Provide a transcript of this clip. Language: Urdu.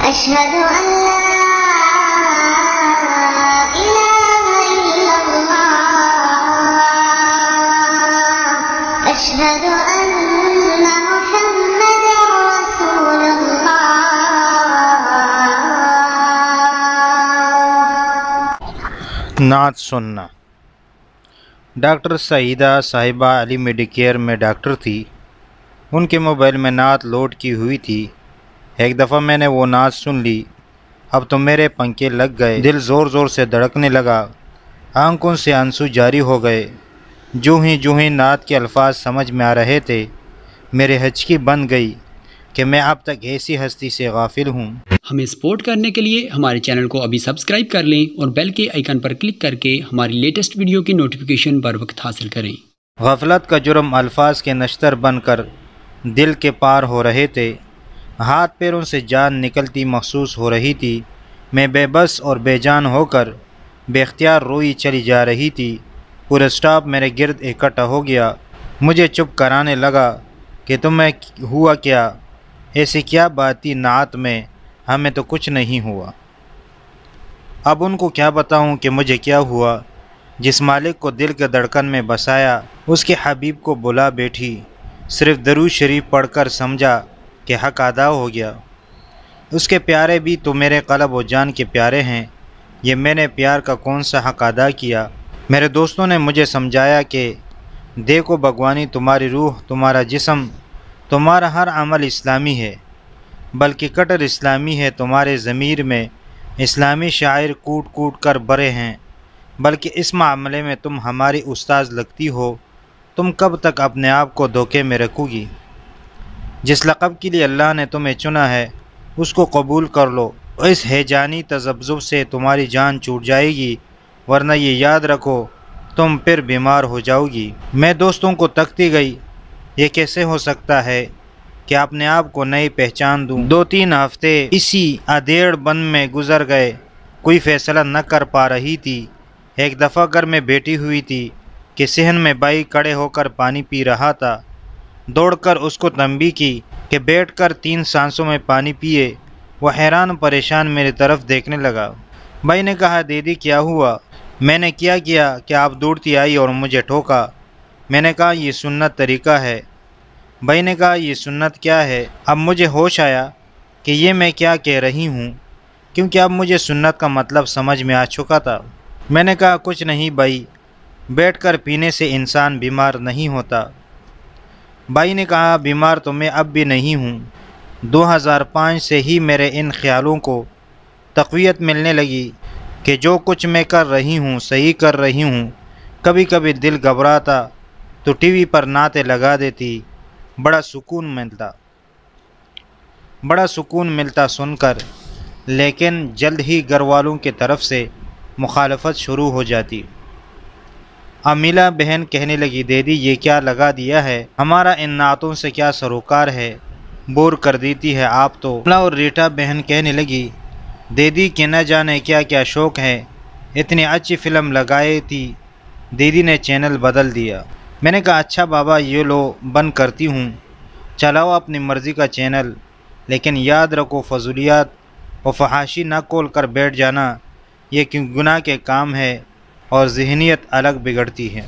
أشهد أن لا إله إلا الله أشهد أن محمدا رسول الله۔ نعت سننا۔ ڈاکٹر سعیدہ صاحبہ علی میڈیکیئر میں ڈاکٹر تھی۔ ان کے موبائل میں نعت لوڈ کی ہوئی تھی۔ ایک دفعہ میں نے وہ نعت سن لی، اب تو میرے پنکھے لگ گئے، دل زور زور سے دھڑکنے لگا، آنکھوں سے آنسو جاری ہو گئے۔ جو ہی نعت کے الفاظ سمجھ میں آ رہے تھے، میرے ہچکی بن گئی کہ میں اب تک ایسی ہستی سے غافل ہوں۔ ہمیں سپورٹ کرنے کے لیے ہمارے چینل کو ابھی سبسکرائب کر لیں اور بیل کے آئیکن پر کلک کر کے ہماری لیٹسٹ ویڈیو کی نوٹیفیکیشن بر وقت حاصل کریں۔ غفلت کا جرم الفاظ کے نشتر بن کر دل کے پار ہو رہے تھے، ہاتھ پیروں سے جان نکلتی محسوس ہو رہی تھی۔ میں بے بس اور بے جان ہو کر بے اختیار روئی چلی جا رہی تھی۔ پورا اسٹاف میرے گرد اکٹھا ہو گیا، مجھے چپ کرانے لگا کہ تمہیں ہوا کیا؟ ایسی کیا بات تھی نعت میں؟ ہمیں تو کچھ نہیں ہوا۔ اب ان کو کیا بتاؤں کہ مجھے کیا ہوا؟ جس مالک کو دل کے دھڑکن میں بسایا، اس کے حبیب کو بلا بیٹھی، صرف درود شریف پڑھ کر سمجھا کہ حق ادا ہو گیا۔ اس کے پیارے بھی تو میرے قلب و جان کے پیارے ہیں، یہ میں نے پیار کا کون سا حق ادا کیا؟ میرے دوستوں نے مجھے سمجھایا کہ دیکھو بھگوانی، تمہاری روح، تمہارا جسم، تمہارا ہر عمل اسلامی ہے، بلکہ کٹر اسلامی ہے۔ تمہارے ضمیر میں اسلامی شاعر کوٹ کوٹ کر بھرے ہیں، بلکہ اس معاملے میں تم ہماری استاذ لگتی ہو۔ تم کب تک اپنے آپ کو دھوکے میں رکھو گی؟ جس لقب کے لیے اللہ نے تمہیں چنا ہے اس کو قبول کر لو، اس ہیجانی تذبذب سے تمہاری جان چھوٹ جائے گی، ورنہ یہ یاد رکھو تم پھر بیمار ہو جاؤ گی۔ میں دوستوں کو تکتی گئی، یہ کیسے ہو سکتا ہے کہ اپنے آپ کو نئی پہچان دوں؟ 2-3 ہفتے اسی ادھیڑ بند میں گزر گئے، کوئی فیصلہ نہ کر پا رہی تھی۔ ایک دفعہ گھر میں بیٹھی ہوئی تھی کہ صحن میں بھائی کھڑے ہو کر پانی پی رہا تھا، دوڑ کر اس کو تنبیہ کی کہ بیٹھ کر 3 سانسوں میں پانی پیے۔ وہ حیران پریشان میری طرف دیکھنے لگا۔ بھائی نے کہا، دیدی کیا ہوا؟ میں نے کیا کہ آپ دوڑتی آئی اور مجھے ٹھوکا؟ میں نے کہا یہ سنت طریقہ ہے۔ بھائی نے کہا یہ سنت کیا ہے؟ اب مجھے ہوش آیا کہ یہ میں کیا کہہ رہی ہوں، کیونکہ اب مجھے سنت کا مطلب سمجھ میں آ چکا تھا۔ میں نے کہا کچھ نہیں بھائی، بیٹھ کر پینے سے انسان بیمار نہیں ہوتا۔ بھائی نے کہا بیمار تو میں اب بھی نہیں ہوں۔ 2005 سے ہی میرے ان خیالوں کو تقویت ملنے لگی کہ جو کچھ میں کر رہی ہوں صحیح کر رہی ہوں۔ کبھی کبھی دل گھبراتا تو ٹی وی پر نعتیں لگا دیتی، بڑا سکون ملتا سن کر، لیکن جلد ہی گھر والوں کی طرف سے مخالفت شروع ہو جاتی۔ امیلا بہن کہنے لگی، دیدی یہ کیا لگا دیا ہے؟ ہمارا ان نعتوں سے کیا سروکار ہے؟ بور کر دیتی ہے آپ تو۔ کملا اور ریٹا بہن کہنے لگی، دیدی کے نہ جانے کیا کیا شوق ہے، اتنی اچھی فلم لگائی تھی، دیدی نے چینل بدل دیا۔ میں نے کہا اچھا بابا یہ لو بند کرتی ہوں، چلاؤ اپنی مرضی کا چینل، لیکن یاد رکھو فضولیات و فحاشی نہ کھول کر بیٹھ جانا، یہ کیوں گناہ کے کام ہے اور ذہنیت الگ بگڑتی ہے۔